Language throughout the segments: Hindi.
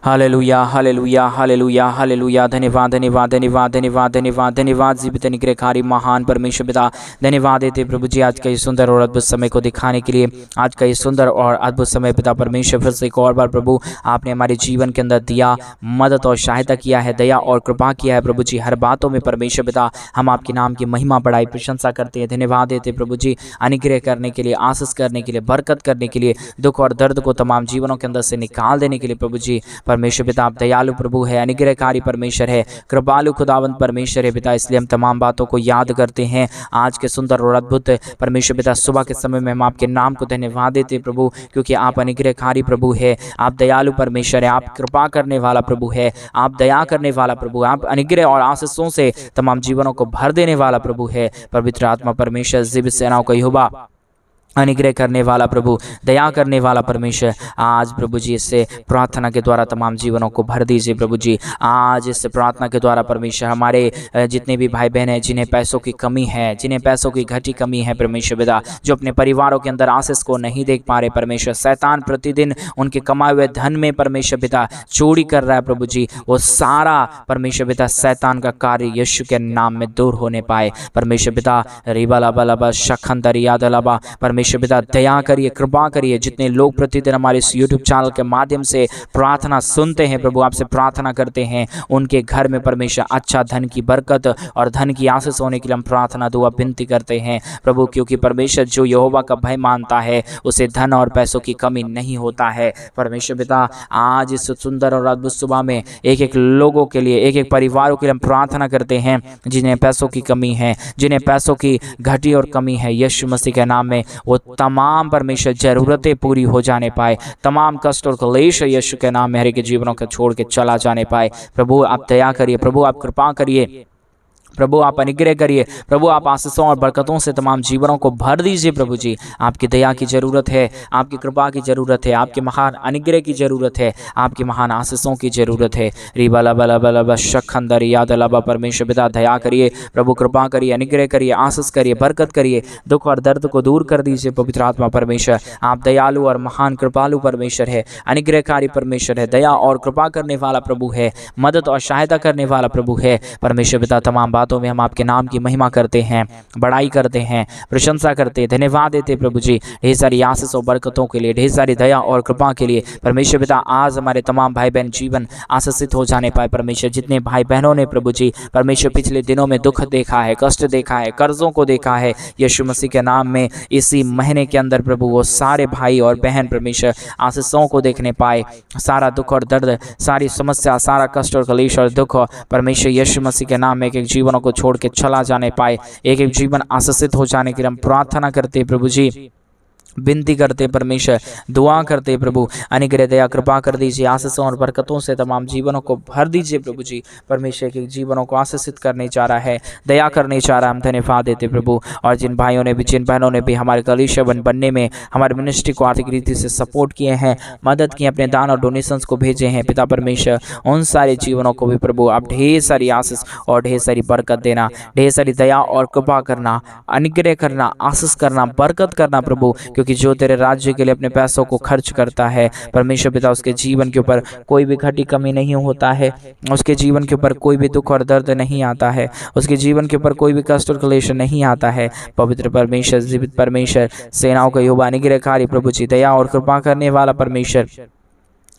Hallelujah hallelujah hallelujah hallelujah. धन्यवाद धन्यवाद धन्यवाद धन्यवाद धन्यवाद धन्यवाद जीवित निग्रहकारी महान परमेश्वर पिता, धन्यवाद देते प्रभु जी आज का ये सुंदर और अद्भुत समय को दिखाने के लिए। आज का ये सुंदर और अद्भुत समय पिता परमेश्वर फिर से एक और बार प्रभु आपने हमारे जीवन के अंदर दिया, मदद और सहायता किया है, दया और कृपा किया है प्रभु जी। हर बातों में परमेश्वर पिता हम आपके नाम की महिमा बढ़ाई प्रशंसा करते हैं। धन्यवाद देते प्रभु जी अनुग्रह करने के लिए, आशीष करने के लिए, बरकत करने के लिए, दुख और दर्द को तमाम जीवनों के अंदर से निकाल देने के लिए प्रभु जी। परमेश्वर पिता आप दयालु प्रभु है, अनुग्रहकारी परमेश्वर है, कृपालु खुदावंत परमेश्वर है पिता। इसलिए हम तमाम बातों को याद करते हैं आज के सुंदर और अद्भुत परमेश्वर पिता सुबह के समय में हम आपके नाम को धन्यवाद देते प्रभु, क्योंकि आप अनुग्रहकारी प्रभु है, आप दयालु परमेश्वर है, आप कृपा करने वाला प्रभु है, आप दया करने वाला प्रभु, आप अनुग्रह और आशीषों से तमाम जीवनों को भर देने वाला प्रभु है। पवित्र आत्मा परमेश्वर जीवित सेनाओं का यहोवा अनुग्रह करने वाला प्रभु, दया करने वाला परमेश्वर, आज प्रभु जी इससे प्रार्थना के द्वारा तमाम जीवनों को भर दीजिए प्रभु जी। आज इस प्रार्थना के द्वारा परमेश्वर हमारे जितने भी भाई बहन हैं जिन्हें पैसों की कमी है, जिन्हें पैसों की घटी कमी है परमेश्वर पिता, जो अपने परिवारों के अंदर आशीष को नहीं देख पा रहे परमेश्वर, शैतान प्रतिदिन उनके कमाए हुए धन में परमेश्वर पिता चोरी कर रहा है प्रभु जी, वो सारा परमेश्वर पिता शैतान का कार्य यीशु के नाम में दूर होने पाए परमेश्वर पिता। रिबा लाबा लाबा शखन दरिया दलाबा परमेश्वर पिता दया करिए, कृपा करिए। जितने लोग प्रतिदिन हमारे इस यूट्यूब चैनल के माध्यम से प्रार्थना सुनते हैं प्रभु, आपसे प्रार्थना करते हैं, उनके घर में परमेश्वर अच्छा धन की बरकत और धन की आशीष होने के लिए हम प्रार्थना दुआ विनती करते हैं प्रभु, क्योंकि परमेश्वर जो यहोवा का भय मानता है उसे धन और पैसों की कमी नहीं होता है परमेश्वर पिता। आज इस सुंदर और अद्भुत सुबह में एक एक लोगों के लिए, एक एक परिवारों के लिए हम प्रार्थना करते हैं जिन्हें पैसों की कमी है, जिन्हें पैसों की घटी और कमी है, यीशु मसीह के नाम में वो तमाम परमेश्वर जरूरतें पूरी हो जाने पाए, तमाम कष्ट और क्लेश यीशु के नाम में हर एक जीवनों को छोड़ के चला जाने पाए। प्रभु आप दया करिए, प्रभु आप कृपा करिए, प्रभु आप अनुग्रह करिए, प्रभु आप आशीषों और बरकतों से तमाम जीवनों को भर दीजिए प्रभु जी। आपकी दया की ज़रूरत है, आपकी कृपा की ज़रूरत है, आपके महान अनुग्रह की ज़रूरत है, आपकी महान आशीषों की ज़रूरत है। रिबा लबा लबा लबा शखंदर याद लबा परमेश्वर पिता दया करिए, प्रभु कृपा करिए, अनुग्रह करिए, आशीष करिए, बरकत करिए, दुख और दर्द को दूर कर दीजिए पवित्र आत्मा परमेश्वर। आप दयालु और महान कृपालु परमेश्वर है, अनुग्रहकारी परमेश्वर है, दया और कृपा करने वाला प्रभु है, मदद और सहायता करने वाला प्रभु है परमेश्वर पिता। तमाम बातों में हम आपके नाम की महिमा करते हैं, बड़ाई करते हैं, प्रशंसा करते हैं, धन्यवाद देते प्रभु जी ढेर सारी आशीष और बरकतों के लिए, ढेर सारी दया और कृपा के लिए परमेश्वर पिता। आज हमारे तमाम भाई बहन जीवन आशीषित हो जाने पाए परमेश्वर। जितने भाई बहनों ने प्रभु जी परमेश्वर पिछले दिनों में दुख देखा है, कष्ट देखा है, कर्जों को देखा है, यीशु मसीह के नाम में इसी महीने के अंदर प्रभु वो सारे भाई और बहन परमेश्वर आशीषों को देखने पाए। सारा दुख और दर्द, सारी समस्या, सारा कष्ट और क्लेश और दुख परमेश्वर यीशु मसीह के नाम में एक एक जीवनों को छोड़ के चला जाने पाए, एक एक जीवन आशीषित हो जाने के लिए हम प्रार्थना करते हैं प्रभु जी, विनती करते परमेश्वर, दुआ करते प्रभु। अनुग्रह दया कृपा कर दीजिए, आशीषों और बरकतों से तमाम जीवनों को भर दीजिए प्रभु जी। परमेश्वर के जीवनों को आशीषित करने जा रहा है, दया करने जा रहा है, हम धन्यवाद देते प्रभु। और जिन भाइयों ने भी, जिन बहनों ने भी हमारे कलीसिया बनने में हमारे मिनिस्ट्री को आर्थिक रीति से सपोर्ट किए हैं, मदद की, अपने दान और डोनेशंस को भेजे हैं पिता परमेश्वर, उन सारे जीवनों को भी प्रभु आप ढेर सारी आशीष और ढेर सारी बरकत देना, ढेर सारी दया और कृपा करना, अनुग्रह करना, आशीष करना, बरकत करना प्रभु, कि जो तेरे राज्य के लिए अपने पैसों को खर्च करता है परमेश्वर पिता, उसके जीवन के ऊपर कोई भी घटी कमी नहीं होता है, उसके जीवन के ऊपर कोई भी दुख और दर्द नहीं आता है, उसके जीवन के ऊपर कोई भी कष्ट और क्लेश नहीं आता है। पवित्र परमेश्वर, जीवित परमेश्वर, सेनाओं का यहोवा, अनुग्रहकारी प्रभु जी, दया और कृपा करने वाला परमेश्वर,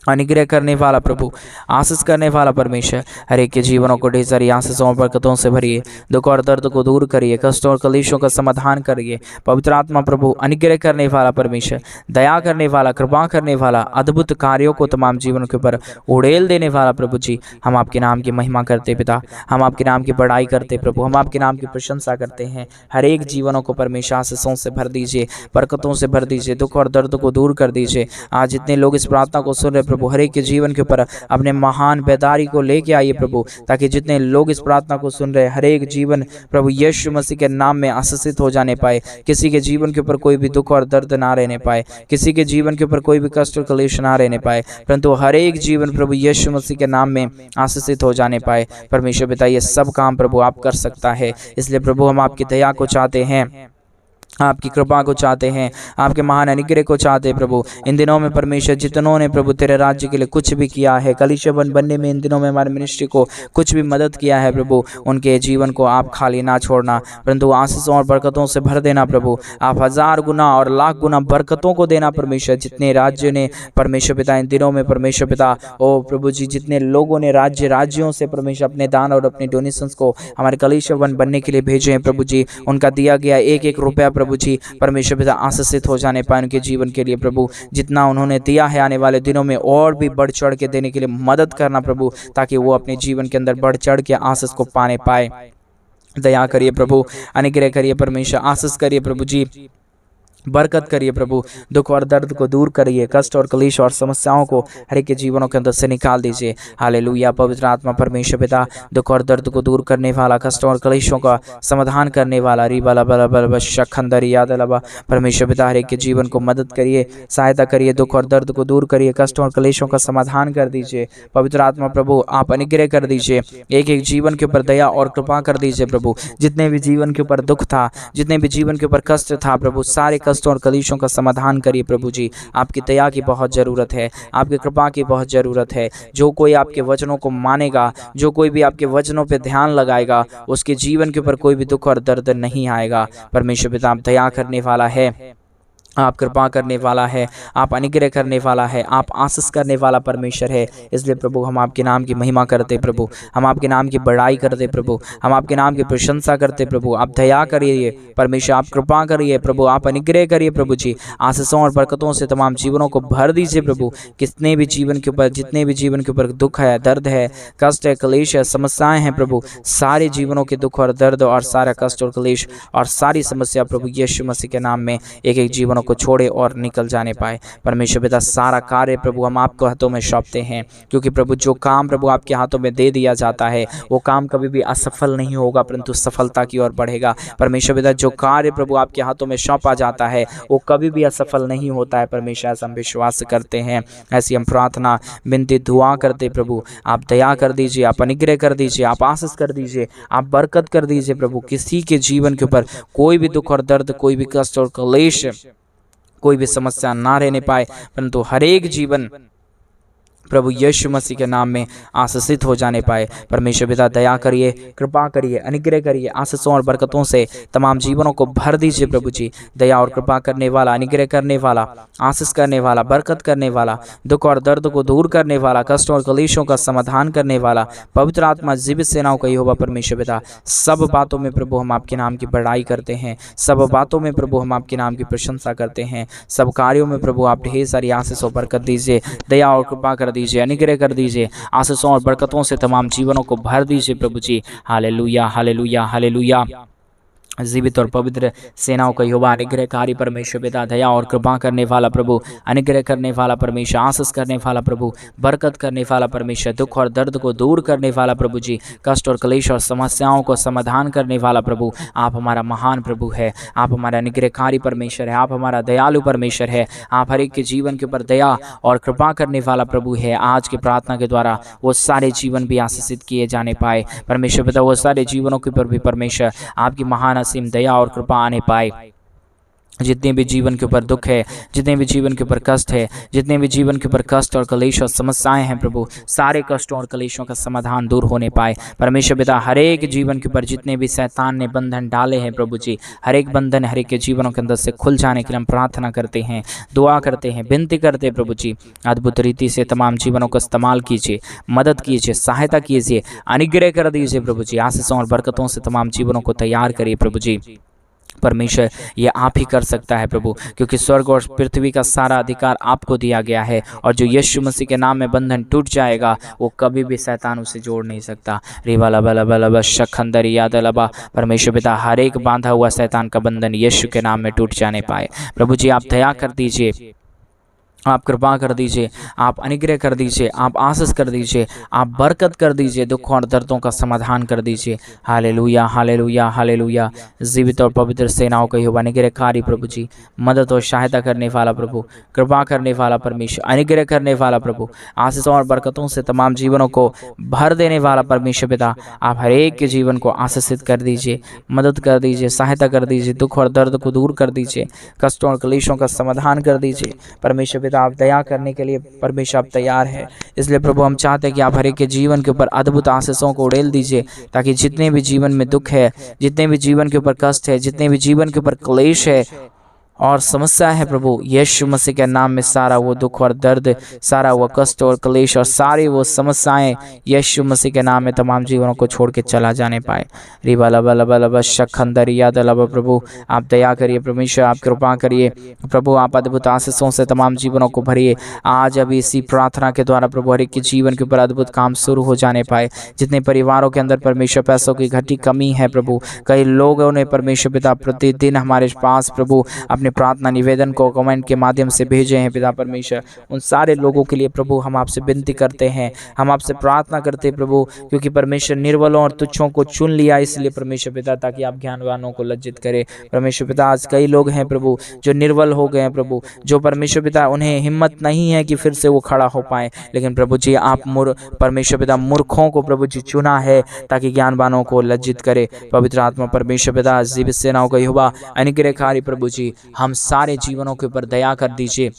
अनुग्रह करने वाला प्रभु, आशीष करने वाला परमेश्वर, हर एक के जीवनों को ढेर सारी आशीषों और बरकतों से भरिए, दुख और दर्द को दूर करिए, कष्टों और कलेशों का समाधान करिए पवित्र आत्मा प्रभु। अनुग्रह करने वाला परमेश्वर, दया करने वाला, कृपा करने वाला, अद्भुत कार्यों को तमाम जीवनों के ऊपर उड़ेल देने वाला प्रभु जी, हम आपके नाम की महिमा करते पिता, हम आपके नाम की बड़ाई करते प्रभु, हम आपके नाम की प्रशंसा करते हैं। हर एक जीवनों को परमेश्वर आशीषों से भर दीजिए, बरकतों से भर दीजिए, दुख और दर्द को दूर कर दीजिए। आज जितने लोग इस प्रार्थना को सुन रहे प्रभु, हर एक के जीवन के ऊपर अपने महान बेदारी को लेके आइए प्रभु, ताकि जितने लोग इस प्रार्थना को सुन रहे हर एक जीवन प्रभु यीशु मसीह के नाम में आशीषित हो जाने पाए। किसी के जीवन के ऊपर कोई भी दुख और दर्द ना रहने पाए, किसी के जीवन के ऊपर कोई भी कष्ट और क्लेश ना रहने पाए, परंतु हर एक जीवन प्रभु यीशु मसीह के नाम में आशीषित हो जाने पाए। परमेश्वर पिता ये सब काम प्रभु आप कर सकता है, इसलिए प्रभु हम आपकी दया को चाहते हैं, आपकी कृपा को चाहते हैं, आपके महान अनुग्रह को चाहते हैं प्रभु। इन दिनों में परमेश्वर जितनों ने प्रभु तेरे राज्य के लिए कुछ भी किया है, कलीसिया बनने में इन दिनों में हमारे मिनिस्ट्री को कुछ भी मदद किया है प्रभु, उनके जीवन को आप खाली ना छोड़ना, परंतु आशीषों और बरकतों से भर देना प्रभु। आप 1000 गुना और लाख गुना बरकतों को देना परमेश्वर। जितने राज्य ने परमेश्वर पिता इन दिनों में परमेश्वर पिता ओ प्रभु जी, जितने लोगों ने राज्यों से परमेश्वर अपने दान और अपने डोनेशंस को हमारे कलीसिया बनने के लिए भेजे हैं प्रभु जी, उनका दिया गया एक एक रुपया प्रभु जी परमेश्वर पिता आशीषित हो जाने पाए उनके जीवन के लिए प्रभु। जितना उन्होंने दिया है आने वाले दिनों में और भी बढ़ चढ़ के देने के लिए मदद करना प्रभु, ताकि वो अपने जीवन के अंदर बढ़ चढ़ के आशीष को पाने पाए। दया करिए प्रभु, अनुग्रह करिए परमेश्वर, आशीष करिए प्रभु जी, बरकत करिए प्रभु। दुख और दर्द को दूर करिए, कष्ट और क्लेश और समस्याओं को हर एक के जीवनों के अंदर से निकाल दीजिए। हालेलुया। पवित्र आत्मा परमेश्वर पिता दुख और दर्द को दूर करने वाला, कष्ट और क्लेशों का समाधान करने वाला, रिबला बला बला शखंदर याद लबा परमेश्वर पिता हर एक के जीवन को मदद करिए, सहायता करिए, दुख और दर्द को दूर करिए, कष्ट और क्लेशों का समाधान कर दीजिए। पवित्र आत्मा प्रभु आप अनुग्रह कर दीजिए, एक एक जीवन के ऊपर दया और कृपा कर दीजिए प्रभु। जितने भी जीवन के ऊपर दुख था, जितने भी जीवन के ऊपर कष्ट था प्रभु, सारे कष्ट और कलेशों का समाधान करिए प्रभु जी। आपकी दया की बहुत ज़रूरत है, आपकी कृपा की बहुत ज़रूरत है। जो कोई आपके वचनों को मानेगा, जो कोई भी आपके वचनों पे ध्यान लगाएगा, उसके जीवन के ऊपर कोई भी दुख और दर्द नहीं आएगा। परमेश्वर पिता आप दया करने वाला है, आप कृपा करने वाला है, आप अनुग्रह करने वाला है, आप आशीष करने वाला परमेश्वर है। इसलिए प्रभु हम आपके नाम की महिमा करते प्रभु, हम आपके नाम की बड़ाई करते प्रभु, हम आपके नाम की प्रशंसा करते प्रभु। आप दया करिए परमेश्वर, आप कृपा करिए प्रभु, आप अनुग्रह करिए प्रभु जी। आशीषों और बरकतों से तमाम जीवनों को भर दीजिए प्रभु। कितने भी जीवन के ऊपर, जितने भी जीवन के ऊपर दुख है, दर्द है, कष्ट है, क्लेश है, समस्याएं हैं प्रभु, सारे जीवनों के दुख और दर्द और सारा कष्ट और क्लेश और सारी समस्या प्रभु यीशु मसीह के नाम में एक एक जीवनों को छोड़े और निकल जाने पाए। परमेश्वर पिता सारा कार्य प्रभु हम आपको हाथों में सौंपते हैं, क्योंकि प्रभु जो काम प्रभु आपके हाथों में दे दिया जाता है वो काम कभी भी असफल नहीं होगा, परंतु सफलता की ओर बढ़ेगा। परमेश्वर पिता जो कार्य प्रभु आपके हाथों में सौंपा जाता है वो कभी भी असफल नहीं होता है परमेश्वर, ऐसा हम विश्वास करते हैं। ऐसी हम प्रार्थना विनती दुआ करते प्रभु। आप दया कर दीजिए, आप अनुग्रह कर दीजिए, आप आशीष कर दीजिए, आप बरकत कर दीजिए प्रभु। किसी के जीवन के ऊपर कोई भी दुख और दर्द, कोई भी कष्ट और क्लेश, कोई भी समस्या ना रहने पाए, परंतु हर एक जीवन प्रभु यीशु मसीह के नाम में आशीषित हो जाने पाए। परमेश्वर पिता दया करिए, कृपा करिए, अनुग्रह करिए, आशीषों और बरकतों से तमाम जीवनों को भर दीजिए प्रभु जी। दया और कृपा करने वाला, अनुग्रह करने वाला, आशीष करने वाला, बरकत करने वाला, दुख और दर्द को दूर करने वाला, कष्ट और क्लेशों का समाधान करने वाला पवित्र आत्मा जीवित सेनाओं का यहोवा परमेश्वर पिता, सब बातों में प्रभु हम आपके नाम की बड़ाई करते हैं, सब बातों में प्रभु हम आपके नाम की प्रशंसा करते हैं, सब कार्यों में प्रभु आप ढेर सारी आशीष और बरकत दीजिए, दया और कृपा कर दीजिए, अनुग्रह कर दीजिए, आशीषों और बरकतों से तमाम जीवनों को भर दीजिए प्रभु जी। Hallelujah, hallelujah, hallelujah. जीवित और पवित्र सेनाओं का यहोवा, अनुग्रहकारी परमेश्वर पिता, दया और कृपा करने वाला प्रभु, अनुग्रह करने वाला परमेश्वर, आशीष करने वाला प्रभु, बरकत करने वाला परमेश्वर, दुख और दर्द को दूर करने वाला प्रभु जी, कष्ट और क्लेश और समस्याओं को समाधान करने वाला प्रभु, आप हमारा महान प्रभु है, आप हमारा अनुग्रहकारी परमेश्वर है, आप हमारा दयालु परमेश्वर है, आप हर एक के जीवन के ऊपर दया और कृपा करने वाला प्रभु है। आज की प्रार्थना के द्वारा वो सारे जीवन भी आशीषित किए जाने पाए परमेश्वर पिता, वो सारे जीवनों के ऊपर भी परमेश्वर आपकी महान असीम दया और कृपा आने पाए। जितने भी जीवन के ऊपर दुख है, जितने भी जीवन के ऊपर कष्ट है, जितने भी जीवन के ऊपर कष्ट और क्लेश और समस्याएं हैं प्रभु, सारे कष्टों और क्लेशों का समाधान दूर होने पाए परमेश्वर पिता। हर एक जीवन के ऊपर जितने भी शैतान ने बंधन डाले हैं प्रभु जी, हर एक बंधन हर एक के जीवनों के अंदर से खुल जाने के लिए हम प्रार्थना करते हैं, दुआ करते हैं, विनती करते हैं प्रभु जी। अद्भुत रीति से तमाम जीवनों को इस्तेमाल कीजिए, मदद कीजिए, सहायता कीजिए, अनुग्रह कर दीजिए प्रभु जी। आशीषों और बरकतों से तमाम जीवनों को तैयार करिए प्रभु जी। परमेश्वर ये आप ही कर सकता है प्रभु, क्योंकि स्वर्ग और पृथ्वी का सारा अधिकार आपको दिया गया है, और जो यीशु मसीह के नाम में बंधन टूट जाएगा वो कभी भी शैतान उसे जोड़ नहीं सकता। रेवाला बला बला बला शखंदर याद लबा परमेश्वर पिता, हर एक बांधा हुआ शैतान का बंधन यीशु के नाम में टूट जाने पाए प्रभु जी। आप दया कर दीजिए, आप कृपा कर दीजिए, आप अनुग्रह कर दीजिए, आप आशीष कर दीजिए, आप बरकत कर दीजिए, दुख और दर्दों का समाधान कर दीजिए। Hallelujah, hallelujah, hallelujah. जीवित और पवित्र सेनाओं का यहोवा अनुग्रहकारी प्रभु जी, मदद और सहायता करने वाला प्रभु, कृपा करने वाला परमेश्वर, अनुग्रह करने वाला प्रभु, आशीषों और बरकतों से तमाम जीवनों को भर देने वाला परमेश्वर पिता, आप हर एक के जीवन को आशीषित कर दीजिए, मदद कर दीजिए, सहायता कर दीजिए, दुख और दर्द को दूर कर दीजिए, कष्टों और क्लेशों का समाधान कर दीजिए। परमेश्वर पिता, आप दया करने के लिए परमेश्वर आप तैयार है, इसलिए प्रभु हम चाहते हैं कि आप हर एक के जीवन के ऊपर अद्भुत आशीषों को उड़ेल दीजिए, ताकि जितने भी जीवन में दुख है, जितने भी जीवन के ऊपर कष्ट है, जितने भी जीवन के ऊपर क्लेश है और समस्या है प्रभु, यीशु मसीह के नाम में सारा वो दुख और दर्द, सारा वो कष्ट और क्लेश और सारी वो समस्याएं यीशु मसीह के नाम में तमाम जीवनों को छोड़ के चला जाने पाए। रिबा लबा लबा लबा शखंदर याद लबा। प्रभु आप दया करिए, परमेश्वर आप कृपा करिए, प्रभु आप अद्भुत आशीषों से तमाम जीवनों को भरिए। आज अभी इसी प्रार्थना के द्वारा प्रभु हर एक के जीवन के ऊपर अद्भुत काम शुरू हो जाने पाए। जितने परिवारों के अंदर परमेश्वर पैसों की घटी कमी है प्रभु, कई लोगों ने परमेश्वर पिता प्रतिदिन हमारे पास प्रभु अपने प्रार्थना निवेदन को कमेंट के माध्यम से भेजे हैं पिता परमेश्वर, उन सारे लोगों के लिए प्रभु हम आपसे विनती करते हैं, हम आपसे प्रार्थना करते हैं प्रभु, क्योंकि परमेश्वर निर्बलों और तुच्छों को चुन लिया, इसलिए परमेश्वर पिता ताकि आप ज्ञानवानों को लज्जित करें। परमेश्वर पिता आज कई लोग हैं प्रभु जो निर्बल हो गए हैं प्रभु, जो परमेश्वर पिता उन्हें हिम्मत नहीं है कि फिर से वो खड़ा हो पाए, लेकिन प्रभु जी आप परमेश्वर पिता मूर्खों को प्रभु जी चुना है ताकि ज्ञानवानों को लज्जित करे। पवित्र आत्मा परमेश्वर पिता जीवित सेनाओं का यहोवा अनुग्रहकारी प्रभु जी हम सारे जीवनों के ऊपर दया कर दीजिए,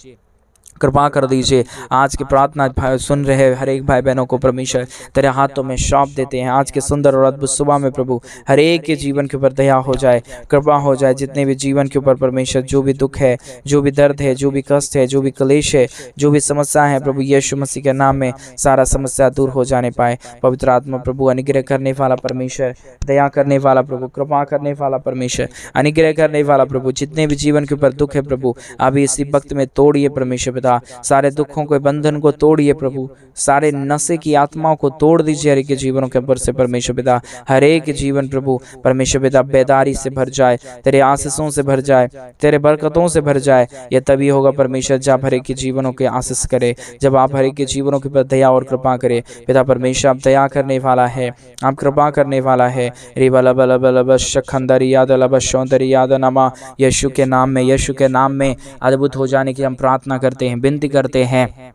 कृपा कर दीजिए। आज की प्रार्थना सुन रहे हर एक भाई बहनों को परमेश्वर तेरे हाथों में सौंप देते हैं। आज के सुंदर और अद्भुत सुबह में प्रभु हर एक के जीवन के ऊपर दया हो जाए, कृपा हो जाए। जितने भी जीवन के ऊपर परमेश्वर जो भी दुख है, जो भी दर्द है, जो भी कष्ट है, जो भी क्लेश है, जो भी समस्या है प्रभु यीशु मसीह के नाम में सारा समस्या दूर हो जाने पाए। पवित्र आत्मा प्रभु अनुग्रह करने वाला परमेश्वर, दया करने वाला प्रभु, कृपा करने वाला परमेश्वर, अनुग्रह करने वाला प्रभु, जितने भी जीवन के ऊपर दुख है प्रभु अभी इसी वक्त में तोड़िए परमेश्वर पिता, सारे दुखों के बंधन को तोड़िए प्रभु, सारे नशे की आत्माओं को तोड़ दीजिए हर एक के जीवनों के ऊपर से परमेश्वर पिता। हर एक जीवन प्रभु परमेश्वर पिता बेदारी से भर जाए, तेरे आशीषों से भर जाए, तेरे बरकतों से भर जाए। यह तभी होगा परमेश्वर जब हर एक के जीवनों के आशीष करे, जब आप हर एक के जीवनों के ऊपर दया और कृपा करे। पिता परमेश्वर आप दया करने वाला है, आप कृपा करने वाला है। रिबा लबा लबा लबा शखंदर याद लबा शौंदर याद नमा। यीशु के नाम में, यीशु के नाम में अद्भुत हो जाने की हम प्रार्थना करते हैं, विनती करते हैं,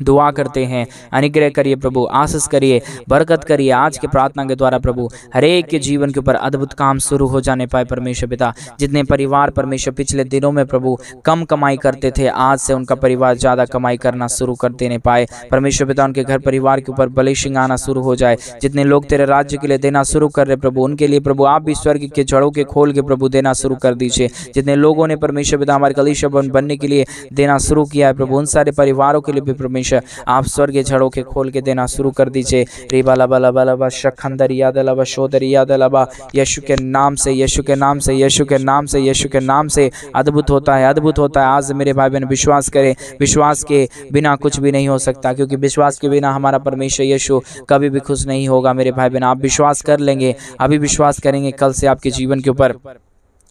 दुआ करते हैं। अनुग्रह करिए प्रभु, आशीष करिए, बरकत करिए। आज के प्रार्थना के द्वारा प्रभु हर एक के जीवन के ऊपर अद्भुत काम शुरू हो जाने पाए परमेश्वर पिता। जितने परिवार परमेश्वर पिछले दिनों में प्रभु कम कमाई करते थे, आज से उनका परिवार ज़्यादा कमाई करना शुरू कर देने पाए परमेश्वर पिता। उनके घर परिवार के ऊपर ब्लेसिंग आना शुरू हो जाए। जितने लोग तेरे राज्य के लिए देना शुरू कर रहे प्रभु, उनके लिए प्रभु आप भी स्वर्ग के जड़ों के खोल के प्रभु देना शुरू कर दीजिए। जितने लोगों ने परमेश्वर पिता हमारे कलीसिया बनने के लिए देना शुरू किया है प्रभु, उन सारे परिवारों के लिए भी परमेश्वर आप स्वर्गीय झड़ों के खोल के देना शुरू कर दीजिए। रिबा लबा लबा लबा शखंदर याद लबा शोदर याद लबा। यीशु के नाम से, यीशु के नाम से, यीशु के नाम से, यीशु के नाम से अद्भुत होता है, अद्भुत होता है। आज मेरे भाई बहन विश्वास करें, विश्वास के बिना कुछ भी नहीं हो सकता, क्योंकि विश्वास के बिना हमारा परमेश्वर यीशु कभी भी खुश नहीं होगा। मेरे भाई बहन आप विश्वास कर लेंगे, अभी विश्वास करेंगे, कल से आपके जीवन के ऊपर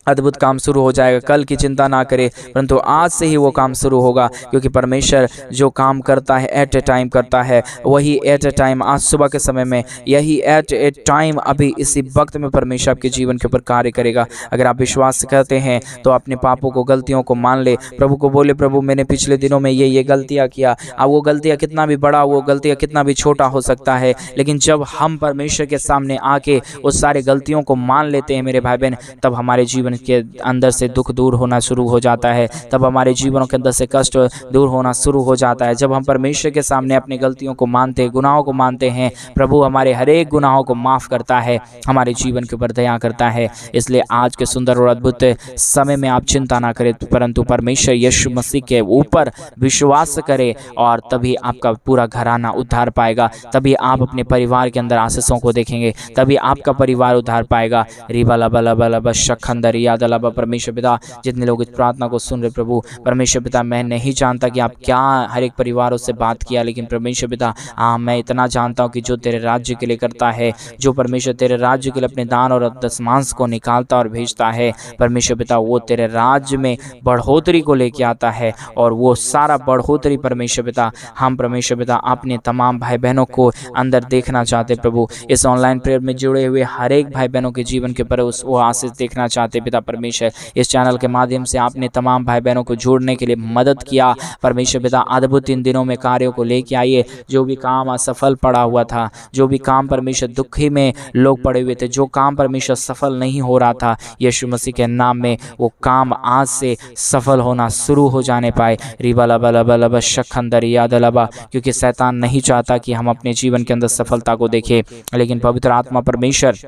अद्भुत काम शुरू हो जाएगा। कल की चिंता ना करें, परंतु आज से ही वो काम शुरू होगा, क्योंकि परमेश्वर जो काम करता है एट ए टाइम करता है, वही एट ए टाइम आज सुबह के समय में, यही एट ए टाइम अभी इसी वक्त में परमेश्वर आपके जीवन के ऊपर कार्य करेगा। अगर आप विश्वास करते हैं तो अपने पापों को, गलतियों को मान ले, प्रभु को बोले प्रभु मैंने पिछले दिनों में ये गलतियाँ किया। अब वो गलतियाँ कितना भी बड़ा, वो गलतियाँ कितना भी छोटा हो सकता है, लेकिन जब हम परमेश्वर के सामने आके उस सारे गलतियों को मान लेते हैं मेरे भाई बहन, तब हमारे जीवन के अंदर से दुख दूर होना शुरू हो जाता है, तब हमारे जीवनों के अंदर से कष्ट दूर होना शुरू हो जाता है। जब हम परमेश्वर के सामने अपनी गलतियों को मानते हैं, गुनाहों को मानते हैं, प्रभु हमारे हर एक गुनाहों को माफ़ करता है, हमारे जीवन के ऊपर दया करता है। इसलिए आज के सुंदर और अद्भुत समय में आप चिंता ना करें, परंतु परमेश्वर यीशु मसीह के ऊपर विश्वास करें, और तभी आपका पूरा घराना उद्धार पाएगा, तभी आप अपने परिवार के अंदर आशीषों को देखेंगे, तभी आपका परिवार उद्धार पाएगा। रिबा लबा लबा लबा शखंदर याद अलावा परमेश्वर पिता जितने लोग इस प्रार्थना को सुन रहे प्रभु परमेश्वर पिता, मैं नहीं जानता कि आप क्या हर एक परिवारों से बात किया, लेकिन परमेश्वर पिता मैं इतना जानता हूँ कि जो तेरे राज्य के लिए करता है, जो परमेश्वर तेरे राज्य के लिए अपने दान और दशमांश को निकालता और भेजता है परमेश्वर पिता, वो तेरे राज्य में बढ़ोतरी को लेके आता है। और वो सारा बढ़ोतरी परमेश्वर पिता हम परमेश्वर पिता अपने तमाम भाई बहनों को अंदर देखना चाहते प्रभु। इस ऑनलाइन प्रेयर में जुड़े हुए हर एक भाई बहनों के जीवन के ऊपर वो आशीष देखना चाहते पिता परमेश्वर। इस चैनल के माध्यम से आपने तमाम भाई बहनों को जोड़ने के लिए मदद किया परमेश्वर पिता। अद्भुत इन दिनों में कार्यों को लेके आइए। जो भी काम असफल पड़ा हुआ था, जो भी काम परमेश्वर दुखी में लोग पड़े हुए थे, जो काम परमेश्वर सफल नहीं हो रहा था, यीशु मसीह के नाम में वो काम आज से सफल होना शुरू हो जाने पाए। रिबाला बला बला बशखंदर याद लबा, क्योंकि शैतान नहीं चाहता कि हम अपने जीवन के अंदर सफलता को देखें, लेकिन पवित्र आत्मा परमेश्वर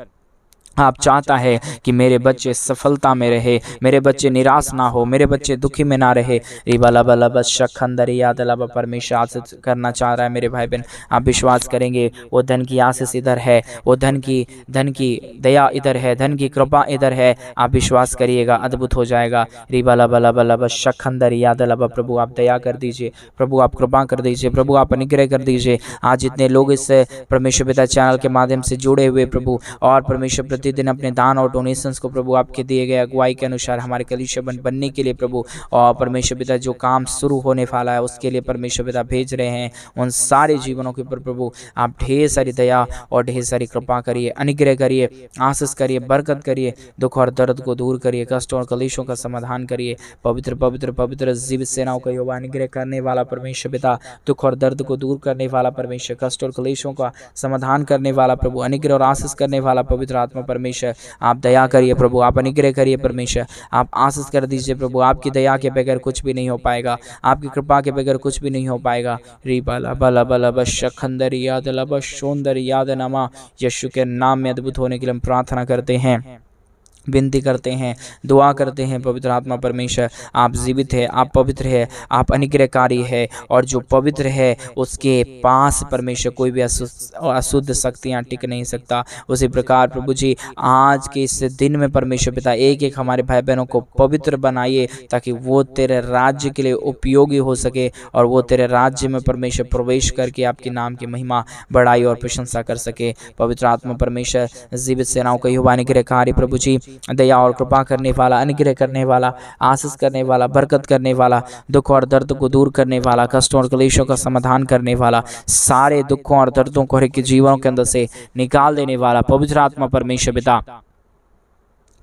आप चाहता है कि मेरे बच्चे सफलता में रहे, मेरे बच्चे निराश ना हो, मेरे बच्चे दुखी में ना रहे। रिबाला बला बशखंदर याद लबा परमेश्वर आशीष करना चाह रहा है मेरे भाई बहन। आप विश्वास करेंगे वो धन की आशीष इधर है, वो धन की दया इधर है, धन की कृपा इधर है। आप विश्वास करिएगा, अद्भुत हो जाएगा। रिबाला बला बला बशखंदर याद लबा प्रभु आप दया कर दीजिए, प्रभु आप कृपा कर दीजिए, प्रभु आप अनुग्रह कर दीजिए। आज जितने लोग इस परमेश्वर पिता चैनल के माध्यम से जुड़े हुए प्रभु और परमेश्वर प्रतिदिन अपने दान और डोनेशंस को प्रभु आपके दिए गए अगुवाई के अनुसार हमारे कलीसिया बनने के लिए प्रभु और परमेश्वर पिता जो काम शुरू होने वाला है उसके लिए परमेश्वर पिता भेज रहे हैं, उन सारे जीवनों के ऊपर प्रभु आप ढेर सारी दया और ढेर सारी कृपा करिए, अनुग्रह करिए, आशीष करिए, बरकत करिए, दुख और दर्द को दूर करिए, कष्ट और कलेशों का समाधान करिए। पवित्र पवित्र पवित्र जीवित सेनाओं का यहोवा अनुग्रह करने वाला परमेश्वर पिता, दुख और दर्द को दूर करने वाला परमेश्वर, कष्ट और कलेशों का समाधान करने वाला प्रभु, अनुग्रह और आशीष करने वाला पवित्र आत्मा परमेश्वर आप दया करिए प्रभु, आप अनुग्रह करिए परमेश्वर, आप आशीष कर दीजिए प्रभु। आपकी दया के बगैर कुछ भी नहीं हो पाएगा, आपकी कृपा के बगैर कुछ भी नहीं हो पाएगा। रिबाला बला बला बशखंदर याद लबा शोंदर याद नमा, यीशु के नाम में अद्भुत होने के लिए हम प्रार्थना करते हैं, विनती करते हैं, दुआ करते हैं। पवित्र आत्मा परमेश्वर आप जीवित है, आप पवित्र है, आप अनुग्रहकारी है, और जो पवित्र है उसके पास परमेश्वर कोई भी अशुद्ध शक्तियाँ टिक नहीं सकता। उसी प्रकार प्रभु जी आज के इस दिन में परमेश्वर पिता एक एक हमारे भाई बहनों को पवित्र बनाइए ताकि वो तेरे राज्य के लिए उपयोगी हो सके और वो तेरे राज्य में परमेश्वर प्रवेश करके आपके नाम की महिमा बढ़ाई और प्रशंसा कर सके। पवित्र आत्मा परमेश्वर जीवित सेनाओं का यहोवा अनुग्रहकारी प्रभु जी दया और कृपा करने वाला, अनुग्रह करने वाला, आशीष करने वाला, बरकत करने वाला, दुख और दर्द को दूर करने वाला, कष्टों और क्लेशों का समाधान करने वाला, सारे दुखों और दर्दों को हर एक जीवनों के अंदर से निकाल देने वाला पवित्र आत्मा परमेश्वर पिता,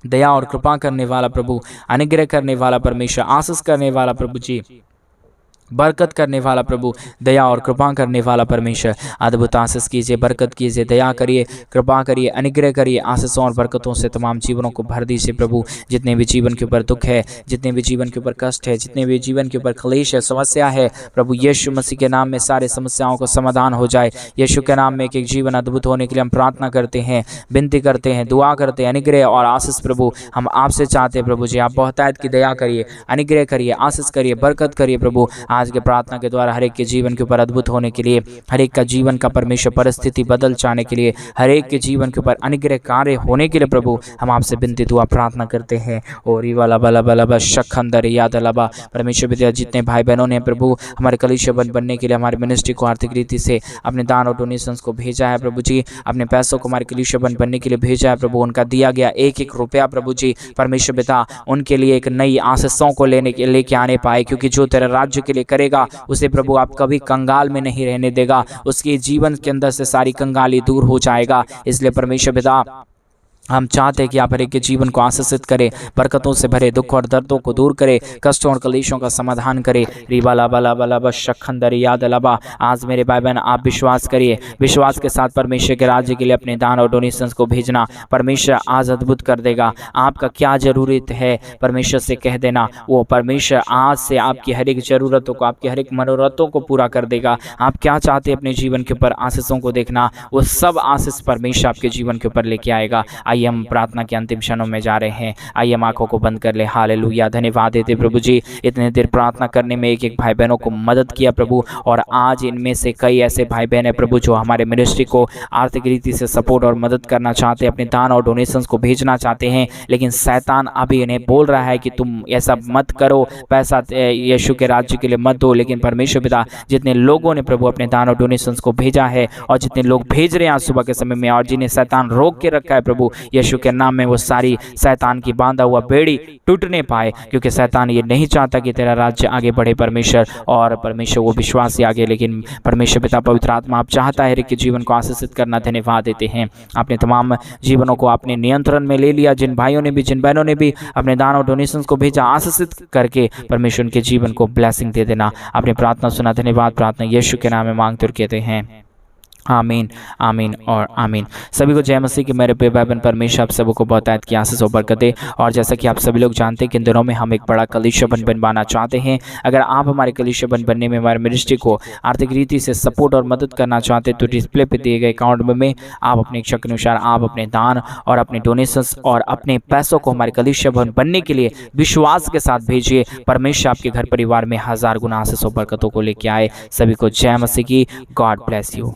दया और कृपा करने वाला प्रभु, अनुग्रह करने वाला परमेश्वर, आशीष करने वाला प्रभु जी, बरकत करने वाला प्रभु, दया और कृपा करने वाला परमेश्वर, अद्भुत आशीष कीजिए, बरकत कीजिए, दया करिए, कृपा करिए, अनुग्रह करिए, आशीषों और बरकतों से तमाम जीवनों को भर दीजिए प्रभु। जितने भी जीवन के ऊपर दुख है, जितने भी जीवन के ऊपर कष्ट है, जितने भी जीवन के ऊपर क्लेश है, समस्या है प्रभु, यीशु मसीह के नाम में सारे समस्याओं का समाधान हो जाए। यीशु के नाम में एक एक जीवन अद्भुत होने के लिए हम प्रार्थना करते हैं, विनती करते हैं, दुआ करते हैं। अनुग्रह और आशीष प्रभु हम आपसे चाहते हैं प्रभु जी, आप बहुतायत की दया करिए, अनुग्रह करिए, आशीष करिए, बरकत करिए प्रभु। आज के प्रार्थना के द्वारा हर एक के जीवन के ऊपर अद्भुत होने के लिए, हर एक का जीवन का परमेश्वर परिस्थिति बदल जाने के लिए, हर एक के जीवन के ऊपर अनुग्रह कार्य होने के लिए प्रभु हम आपसे विनती दुआ प्रार्थना करते हैं। और वाला बला बला बशखंदर याद लबा परमेश्वर विद्या जितने भाई बहनों ने प्रभु हमारे कलीसिया बनने के लिए हमारे मिनिस्ट्री को आर्थिक रीति से अपने दान और डोनेशंस को भेजा है प्रभु जी, अपने पैसों को हमारे कलीसिया बनने के लिए भेजा है प्रभु, उनका दिया गया एक एक रुपया प्रभु जी परमेश्वर पिता उनके लिए एक नई आशीषों को लेके आने पाए, क्योंकि जो तेरे राज्य के लिए करेगा उसे प्रभु आप कभी कंगाल में नहीं रहने देगा, उसके जीवन के अंदर से सारी कंगाली दूर हो जाएगा। इसलिए परमेश्वर पिता हम चाहते हैं कि आप हर एक के जीवन को आशीषित करें, बरकतों से भरे, दुख और दर्दों को दूर करे, कष्टों और कलेशों का समाधान करे। रिबाला बला बला बशखंदर याद लबा आज मेरे भाई बहन आप विश्वास करिए, विश्वास के साथ परमेश्वर के राज्य के लिए अपने दान और डोनेशंस को भेजना, परमेश्वर आज अद्भुत कर देगा। आपका क्या जरूरत है परमेश्वर से कह देना, वो परमेश्वर आज से आपकी हर एक जरूरतों को, आपकी हर एक मनोरथों को पूरा कर देगा। आप क्या चाहते हैं अपने जीवन के ऊपर आशीषों को देखना, वो सब आशीष परमेश्वर आपके जीवन के ऊपर लेके आएगा। आइए हम प्रार्थना के अंतिम क्षणों में जा रहे हैं। आइए हम आंखों को बंद कर ले। हालेलुया, धन्यवाद देते प्रभु जी, इतने देर प्रार्थना करने में एक एक भाई बहनों को मदद किया प्रभु, और आज इनमें से कई ऐसे भाई बहन है प्रभु जो हमारे मिनिस्ट्री को आर्थिक रीति से सपोर्ट और मदद करना चाहते हैं, अपने दान और डोनेशंस को भेजना चाहते हैं, लेकिन शैतान अभी इन्हें बोल रहा है कि तुम ऐसा मत करो, पैसा यीशु के राज्य के लिए मत दो। लेकिन परमेश्वर पिता, जितने लोगों ने प्रभु अपने दान और डोनेशंस को भेजा है, और जितने लोग भेज रहे हैं आज सुबह के समय में, और जिन्हें शैतान रोक के रखा है प्रभु, यीशु के नाम में वो सारी शैतान की बांधा हुआ बेड़ी टूटने पाए, क्योंकि शैतान ये नहीं चाहता कि तेरा राज्य आगे बढ़े परमेश्वर, और परमेश्वर वो विश्वासी आगे, लेकिन परमेश्वर पिता पवित्र आत्मा आप चाहता है कि जीवन को आशीषित करना। धन्यवाद देते हैं, आपने तमाम जीवनों को आपने नियंत्रण में ले लिया। जिन भाइयों ने भी, जिन बहनों ने भी अपने दान और डोनेशंस को भेजा, आशीषित करके परमेश्वर उनके जीवन को ब्लेसिंग दे देना। आपने प्रार्थना सुना, धन्यवाद। प्रार्थना यीशु के नाम में मांगते और कहते हैं आमीन, आमीन और आमीन। सभी को जय मसीह की। मेरे प्रिय भाई बहन, परमेश्वर आप सबको बहुतायत की आशीष और बरकत दे। और जैसा कि आप सभी लोग जानते हैं कि इन दिनों में हम एक बड़ा कलीसिया बनवाना चाहते हैं। अगर आप हमारे कलीसिया बनने में, हमारे मिनिस्ट्री को आर्थिक रीति से सपोर्ट और मदद करना चाहते हैं, तो डिस्प्ले पे दिए गए अकाउंट में आप अपने इच्छा के अनुसार आप अपने दान और अपने डोनेशंस और अपने पैसों को हमारे कलीसिया बनने के लिए विश्वास के साथ भेजिए। परमेश्वर आपके घर परिवार में 1000 गुना आशीष और बरकतों को लेके आए। सभी को जय मसीह की। God bless you.